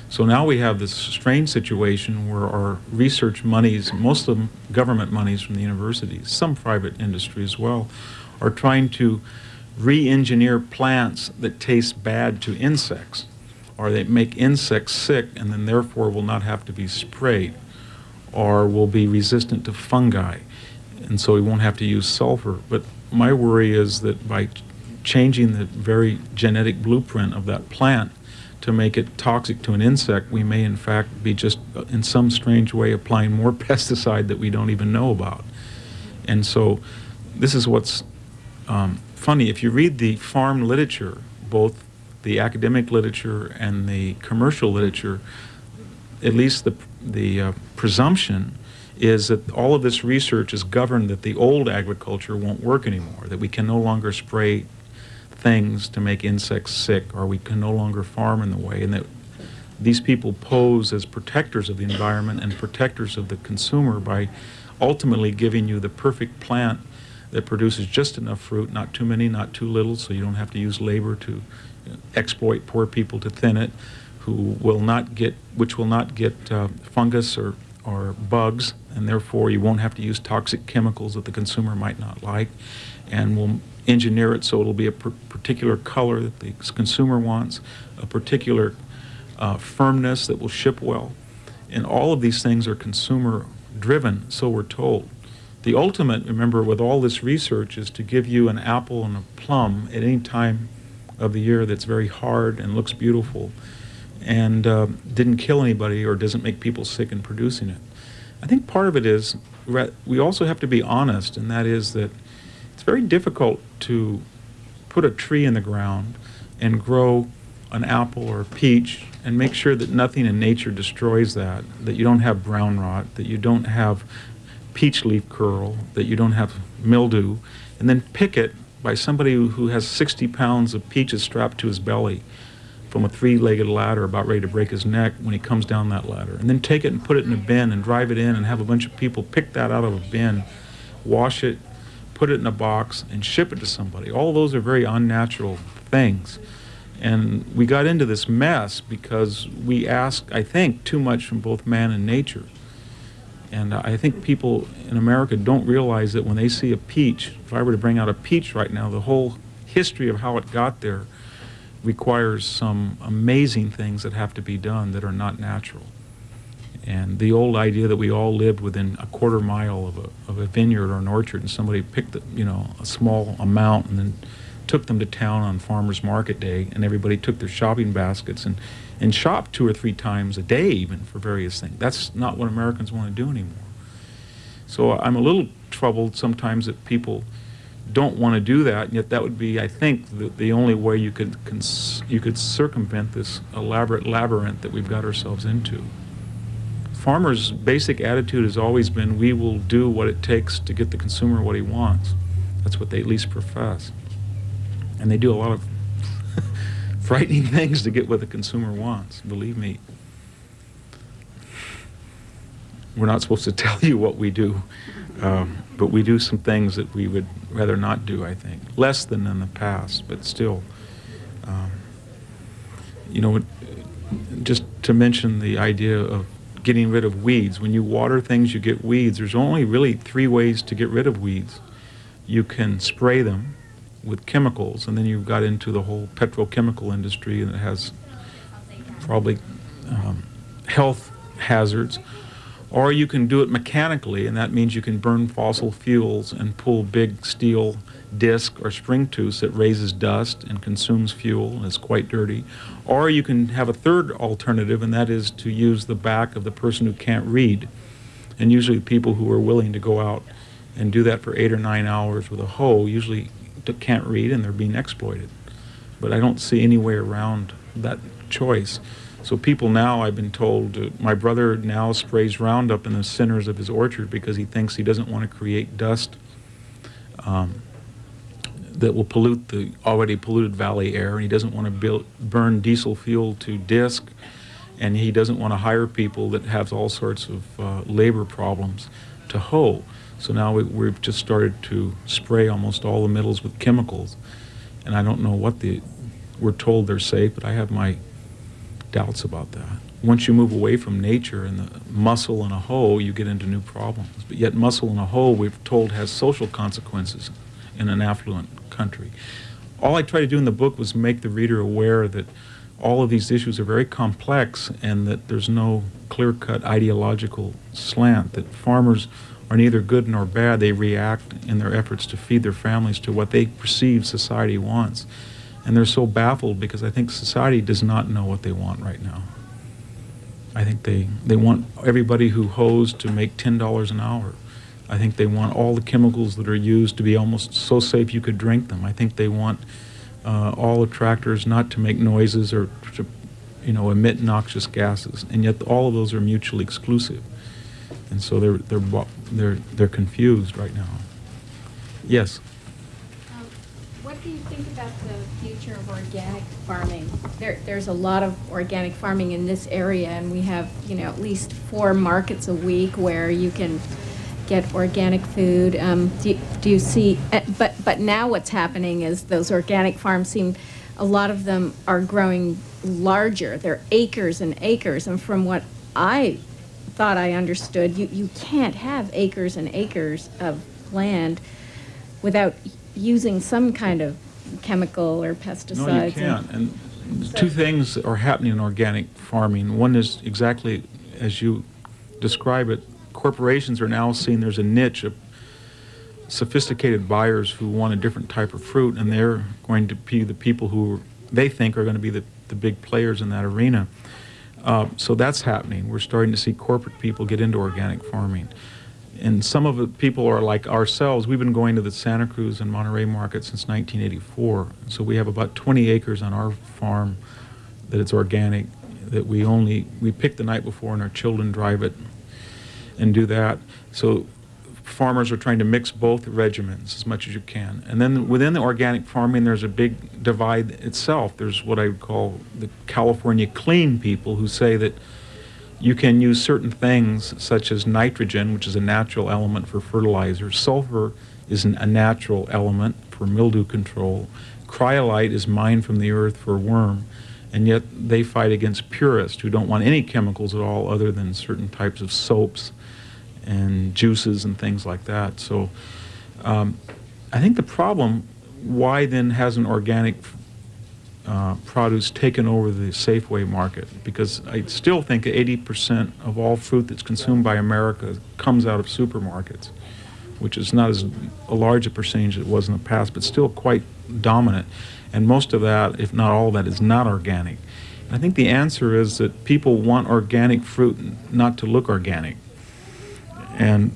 So now we have this strange situation where our research monies, most of them government monies from the universities, some private industry as well, are trying to re-engineer plants that taste bad to insects, or they make insects sick and then therefore will not have to be sprayed, or will be resistant to fungi, and so we won't have to use sulfur. But my worry is that by changing the very genetic blueprint of that plant to make it toxic to an insect, we may in fact be just in some strange way applying more pesticide that we don't even know about. And so this is what's funny. If you read the farm literature, both the academic literature and the commercial literature, at least the presumption is that all of this research is governed that the old agriculture won't work anymore, that we can no longer spray things to make insects sick, or we can no longer farm in the way, and that these people pose as protectors of the environment and protectors of the consumer by ultimately giving you the perfect plant that produces just enough fruit, not too many, not too little, so you don't have to use labor to exploit poor people to thin it, which will not get fungus or bugs, and therefore you won't have to use toxic chemicals that the consumer might not like, and will engineer it so it'll be a particular color that the consumer wants, a particular firmness that will ship well. And all of these things are consumer driven, so we're told. The ultimate, remember, with all this research is to give you an apple and a plum at any time of the year that's very hard and looks beautiful, and didn't kill anybody or doesn't make people sick in producing it. I think part of it is we also have to be honest, and that is that it's very difficult to put a tree in the ground and grow an apple or a peach and make sure that nothing in nature destroys that you don't have brown rot, that you don't have peach leaf curl, that you don't have mildew, and then pick it by somebody who has 60 pounds of peaches strapped to his belly from a three-legged ladder about ready to break his neck when he comes down that ladder, and then take it and put it in a bin and drive it in and have a bunch of people pick that out of a bin, wash it, put it in a box, and ship it to somebody. All those are very unnatural things. And we got into this mess because we ask, I think, too much from both man and nature. And I think people in America don't realize that when they see a peach, if I were to bring out a peach right now, the whole history of how it got there requires some amazing things that have to be done that are not natural. And the old idea that we all lived within a quarter mile of a vineyard or an orchard, and somebody picked a small amount and then took them to town on farmers market day, and everybody took their shopping baskets and shopped 2 or 3 times a day even for various things. That's not what Americans want to do anymore. So I'm a little troubled sometimes that people don't want to do that, and yet that would be, I think, the only way you could circumvent this elaborate labyrinth that we've got ourselves into. Farmers' basic attitude has always been, we will do what it takes to get the consumer what he wants. That's what they at least profess. And they do a lot of frightening things to get what the consumer wants, believe me. We're not supposed to tell you what we do, but we do some things that we would rather not do, I think. Less than in the past, but still. Just to mention the idea of getting rid of weeds. When you water things, you get weeds. There's only really 3 ways to get rid of weeds. You can spray them with chemicals, and then you've got into the whole petrochemical industry, and it has probably health hazards. Or you can do it mechanically, and that means you can burn fossil fuels and pull big steel disc or spring tooth that raises dust and consumes fuel and is quite dirty. Or you can have a third alternative, and that is to use the back of the person who can't read. And usually people who are willing to go out and do that for 8 or 9 hours with a hoe usually can't read, and they're being exploited. But I don't see any way around that choice. So people now, I've been told, my brother now sprays Roundup in the centers of his orchard because he thinks he doesn't want to create dust that will pollute the already polluted valley air, and he doesn't want to burn diesel fuel to disc, and he doesn't want to hire people that have all sorts of labor problems to hoe. So now we've just started to spray almost all the middles with chemicals, and I don't know we're told they're safe, but I have my doubts about that. Once you move away from nature and the muscle in a hoe, you get into new problems. But yet muscle in a hoe, we're told, has social consequences in an affluent country. All I try to do in the book was make the reader aware that all of these issues are very complex and that there's no clear-cut ideological slant, that farmers are neither good nor bad. They react in their efforts to feed their families to what they perceive society wants. And they're so baffled because I think society does not know what they want right now. I think they want everybody who hoes to make $10 an hour. I think they want all the chemicals that are used to be almost so safe you could drink them. I think they want all the tractors not to make noises or to, emit noxious gases. And yet all of those are mutually exclusive. And so they're confused right now. Yes. What do you think about the future of organic farming? There's a lot of organic farming in this area, and we have, at least 4 markets a week where you can get organic food. Do you see? But now what's happening is those organic farms a lot of them are growing larger. They're acres and acres, and from what I thought I understood, you can't have acres and acres of land without using some kind of chemical or pesticides. No, you can't. And so 2 things are happening in organic farming. One is exactly as you describe it. Corporations are now seeing there's a niche of sophisticated buyers who want a different type of fruit, and they're going to be the people who they think are going to be the the big players in that arena. So that's happening. We're starting to see corporate people get into organic farming. And some of the people are like ourselves. We've been going to the Santa Cruz and Monterey market since 1984. So we have about 20 acres on our farm that it's organic, that we pick the night before and our children drive it and do that. So farmers are trying to mix both regimens as much as you can. And then within the organic farming, there's a big divide itself. There's what I would call the California clean people who say that you can use certain things such as nitrogen, which is a natural element for fertilizer. Sulfur is a natural element for mildew control. Cryolite is mined from the earth for worm. And yet they fight against purists who don't want any chemicals at all other than certain types of soaps and juices and things like that. So I think the problem, why then hasn't organic produce taken over the Safeway market? Because I still think 80% of all fruit that's consumed by America comes out of supermarkets, which is not as a large a percentage as it was in the past, but still quite dominant. And most of that, if not all of that, is not organic. And I think the answer is that people want organic fruit not to look organic. And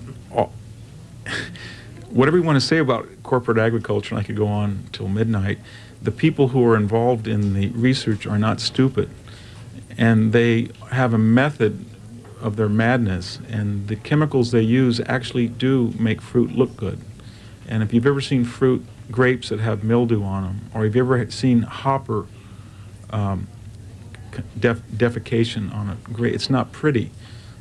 whatever you want to say about corporate agriculture, and I could go on till midnight, the people who are involved in the research are not stupid. And they have a method of their madness, and the chemicals they use actually do make fruit look good. And if you've ever seen grapes that have mildew on them, or if you've ever seen hopper defecation on a grape, it's not pretty.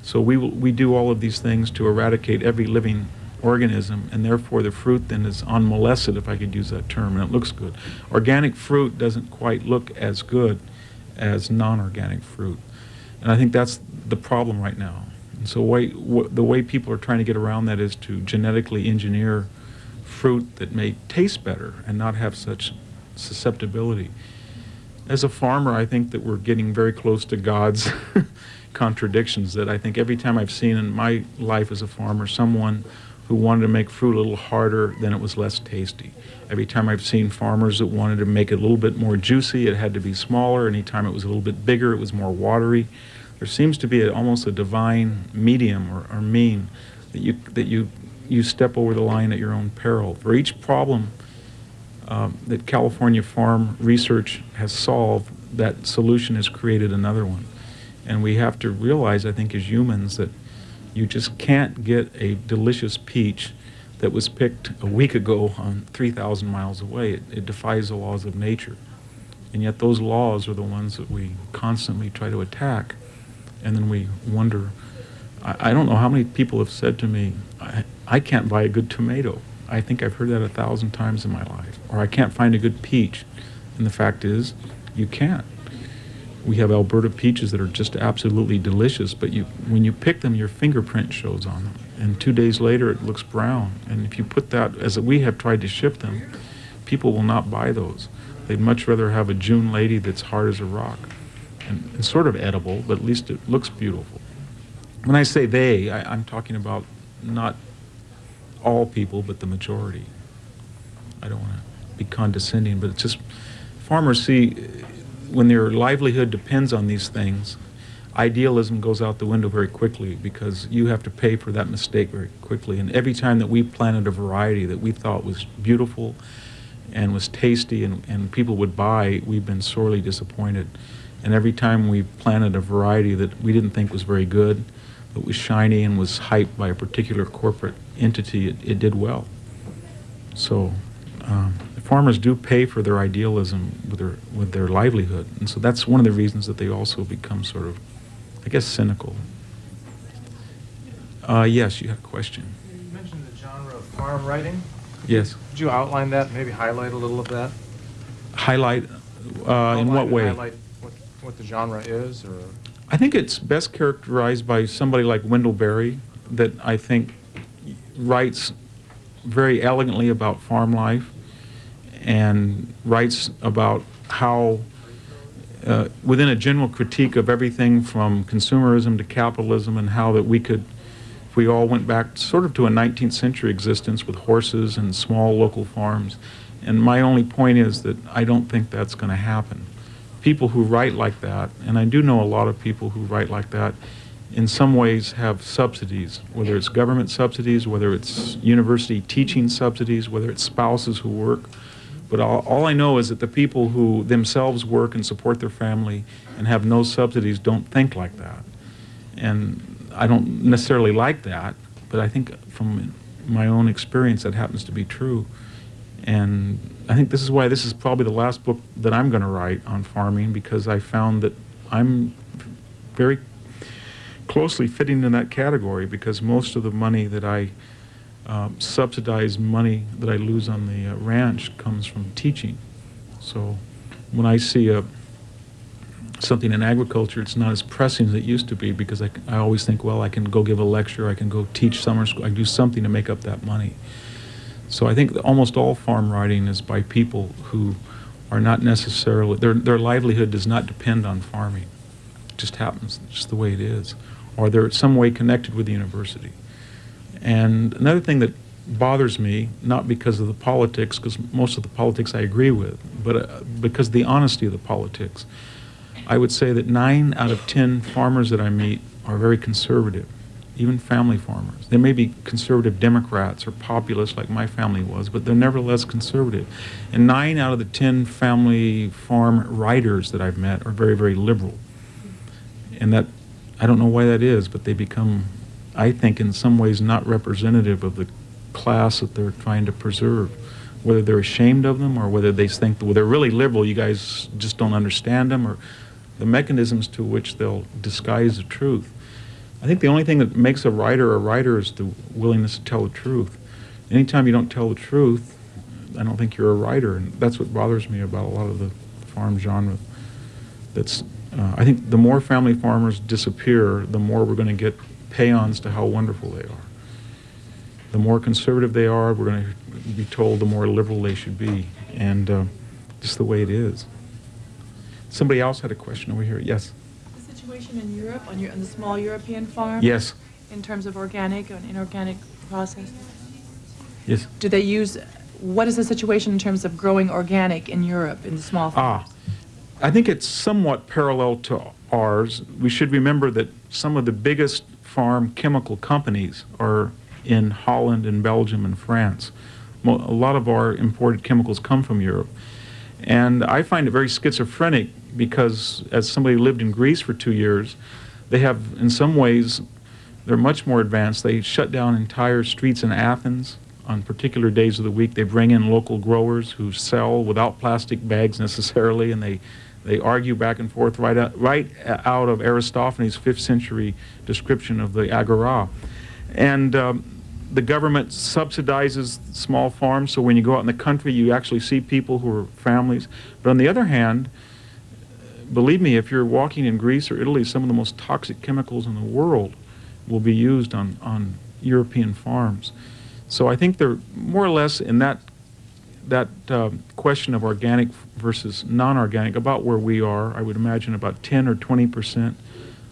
So we do all of these things to eradicate every living organism, and therefore the fruit then is unmolested, if I could use that term, and it looks good. Organic fruit doesn't quite look as good as non-organic fruit. And I think that's the problem right now. And so the way people are trying to get around that is to genetically engineer fruit that may taste better and not have such susceptibility. As a farmer, I think that we're getting very close to God's contradictions, that I think every time I've seen in my life as a farmer someone who wanted to make fruit a little harder, then it was less tasty. Every time I've seen farmers that wanted to make it a little bit more juicy, it had to be smaller. Anytime it was a little bit bigger, it was more watery. There seems to be almost a divine medium or mean that you step over the line at your own peril. For each problem that California farm research has solved, that solution has created another one. And we have to realize, I think, as humans, that you just can't get a delicious peach that was picked a week ago on 3,000 miles away. It defies the laws of nature. And yet those laws are the ones that we constantly try to attack. And then we wonder, I don't know how many people have said to me, I can't buy a good tomato. I think I've heard that 1,000 times in my life. Or I can't find a good peach. And the fact is, you can't. We have Alberta peaches that are just absolutely delicious, but when you pick them, your fingerprint shows on them. And 2 days later, it looks brown. And if you put that, as we have tried to ship them, people will not buy those. They'd much rather have a June lady that's hard as a rock. And sort of edible, but at least it looks beautiful. When I say they, I'm talking about not all people, but the majority. I don't want to be condescending, but it's just farmers see, when their livelihood depends on these things, idealism goes out the window very quickly, because you have to pay for that mistake very quickly. And every time that we planted a variety that we thought was beautiful and was tasty and people would buy, we've been sorely disappointed. And every time we planted a variety that we didn't think was very good, that was shiny and was hyped by a particular corporate entity, it did well. So farmers do pay for their idealism with their livelihood. And so that's one of the reasons that they also become sort of, I guess, cynical. Yes, you have a question. You mentioned the genre of farm writing. Yes. Could you outline that, maybe highlight a little of that? Highlight in what way? Highlight what the genre is, or? I think it's best characterized by somebody like Wendell Berry, that I think writes very elegantly about farm life and writes about how, within a general critique of everything from consumerism to capitalism, and how that we could, if we all went back sort of to a 19th century existence with horses and small local farms. And my only point is that I don't think that's going to happen. people who write like that, and I do know a lot of people who write like that, in some ways have subsidies, whether it's government subsidies, whether it's university teaching subsidies, whether it's spouses who work. But all I know is that the people who themselves work and support their family and have no subsidies don't think like that. And I don't necessarily like that, but I think from my own experience that happens to be true. And I think this is why this is probably the last book that I'm going to write on farming, because I found that I'm very closely fitting in that category, because most of the money that I subsidize, money that I lose on the ranch, comes from teaching. So when I see something in agriculture, it's not as pressing as it used to be, because I always think, well, I can go give a lecture, I can go teach summer school, I can do something to make up that money. So I think that almost all farm writing is by people who are not necessarily, their livelihood does not depend on farming. It just happens, it's just the way it is. Or they're some way connected with the university. And another thing that bothers me, not because of the politics, because most of the politics I agree with, but because of the honesty of the politics. I would say that 9 out of 10 farmers that I meet are very conservative, even family farmers. They may be conservative Democrats or populists like my family was, but they're nevertheless conservative. And 9 out of the 10 family farm writers that I've met are very, very liberal. And that, I don't know why that is, but they become, I think, in some ways not representative of the class that they're trying to preserve. Whether they're ashamed of them or whether they think, well, they're really liberal, you guys just don't understand them, or the mechanisms to which they'll disguise the truth. I think the only thing that makes a writer is the willingness to tell the truth. Anytime you don't tell the truth, I don't think you're a writer, and that's what bothers me about a lot of the farm genre. That's, I think the more family farmers disappear, the more we're going to get paeans to how wonderful they are. The more conservative they are, we're going to be told the more liberal they should be, and just the way it is. Somebody else had a question over here. Yes? The situation in Europe, on the small European farm? Yes. In terms of organic and inorganic process? Yes. Do they use, what is the situation in terms of growing organic in Europe, in the small farms? I think it's somewhat parallel to ours. We should remember that some of the biggest farm chemical companies are in Holland and Belgium and France. A lot of our imported chemicals come from Europe. And I find it very schizophrenic because, as somebody who lived in Greece for 2 years, they have, in some ways, they're much more advanced. They shut down entire streets in Athens on particular days of the week. They bring in local growers who sell without plastic bags necessarily, and they argue back and forth right out of Aristophanes' 5th century description of the agora. And the government subsidizes small farms, so when you go out in the country, you actually see people who are families. But on the other hand, believe me, if you're walking in Greece or Italy, some of the most toxic chemicals in the world will be used on European farms. So I think they're more or less in that question of organic versus non-organic, about where we are. I would imagine about 10 or 20%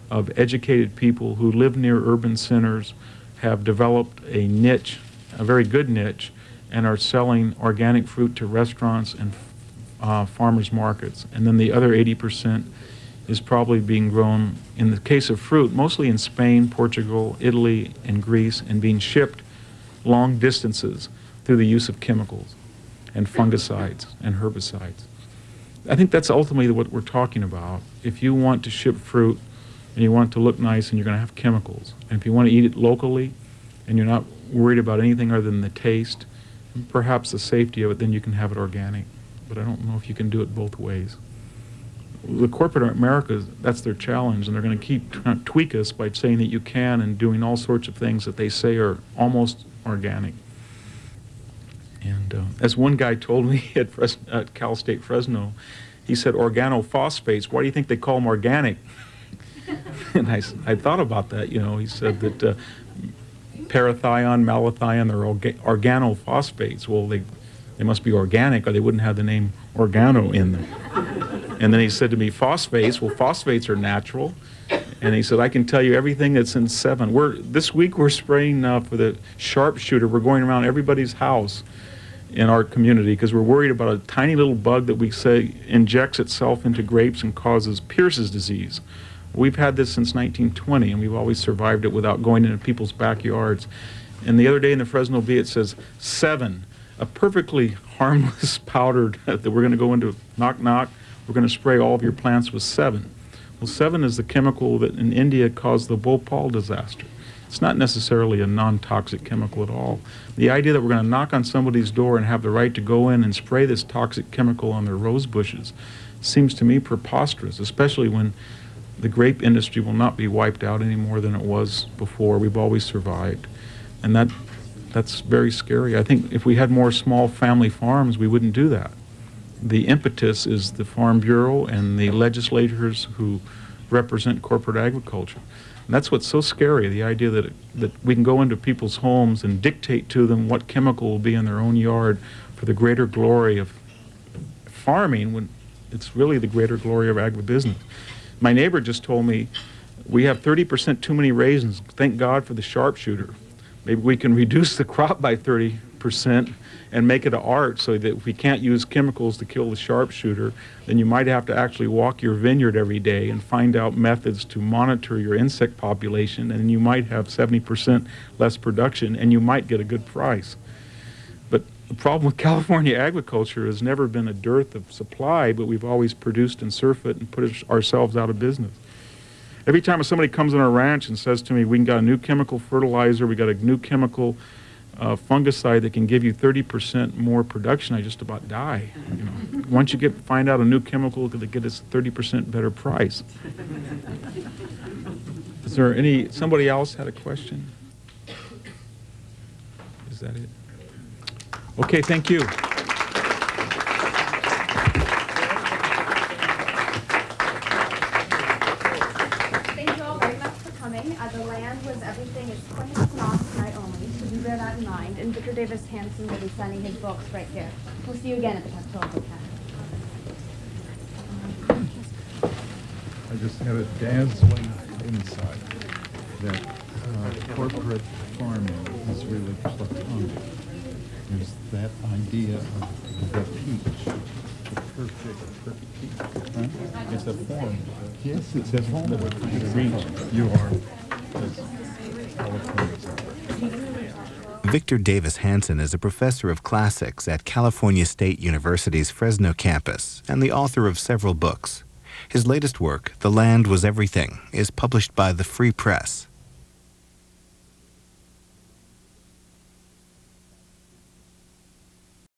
of educated people who live near urban centers have developed a niche, a very good niche, and are selling organic fruit to restaurants and farmers markets. And then the other 80% is probably being grown, in the case of fruit, mostly in Spain, Portugal, Italy, and Greece, and being shipped long distances through the use of chemicals and fungicides and herbicides. I think that's ultimately what we're talking about. If you want to ship fruit and you want it to look nice, and you're going to have chemicals. And if you want to eat it locally and you're not worried about anything other than the taste, and perhaps the safety of it, then you can have it organic. But I don't know if you can do it both ways. The corporate America, that's their challenge, and they're going to keep trying to tweak us by saying that you can and doing all sorts of things that they say are almost organic. And as one guy told me at Cal State Fresno, he said, organophosphates, why do you think they call them organic? And I thought about that, you know. He said that parathion, malathion, they're organophosphates. Well, they must be organic, or they wouldn't have the name organo in them. And then he said to me, phosphates, well, phosphates are natural. And he said, I can tell you everything that's in 7. This week we're spraying for the sharpshooter. We're going around everybody's house in our community because we're worried about a tiny little bug that we say injects itself into grapes and causes Pierce's disease. We've had this since 1920, and we've always survived it without going into people's backyards. And the other day in the Fresno Bee, it says 7, a perfectly harmless powder that we're going to go into knock knock. We're going to spray all of your plants with 7. Well, 7 is the chemical that in India caused the Bhopal disaster. It's not necessarily a non-toxic chemical at all. The idea that we're going to knock on somebody's door and have the right to go in and spray this toxic chemical on their rose bushes seems to me preposterous, especially when the grape industry will not be wiped out any more than it was before. We've always survived. And that's very scary. I think if we had more small family farms, we wouldn't do that. The impetus is the Farm Bureau and the legislators who represent corporate agriculture. And that's what's so scary, the idea that we can go into people's homes and dictate to them what chemical will be in their own yard for the greater glory of farming when it's really the greater glory of agribusiness. My neighbor just told me we have 30% too many raisins. Thank God for the sharpshooter. Maybe we can reduce the crop by 30% and make it an art so that if we can't use chemicals to kill the sharpshooter, then you might have to actually walk your vineyard every day and find out methods to monitor your insect population, and you might have 70% less production, and you might get a good price. But the problem with California agriculture has never been a dearth of supply, but we've always produced and surfeit and put ourselves out of business. Every time somebody comes on our ranch and says to me, we got a new chemical fertilizer, we got a new chemical fungicide that can give you 30% more production, I just about die. You know, once you find out a new chemical that get us 30% better price. Is there somebody else had a question? Is that it? Okay, thank you. Thank you all very much for coming. The land was everything. It's 20% off tonight only, so do bear that in mind. And Victor Davis Hanson will be signing his books right here. We'll see you again at the Capitola Book Cafe. I just have a dazzling insight that corporate farming is really platonic. There's that idea of the peach, the perfect peach. Right? It's a form. Yes, it's a form of it. You are. Victor Davis Hanson is a professor of classics at California State University's Fresno campus and the author of several books. His latest work, The Land Was Everything, is published by the Free Press.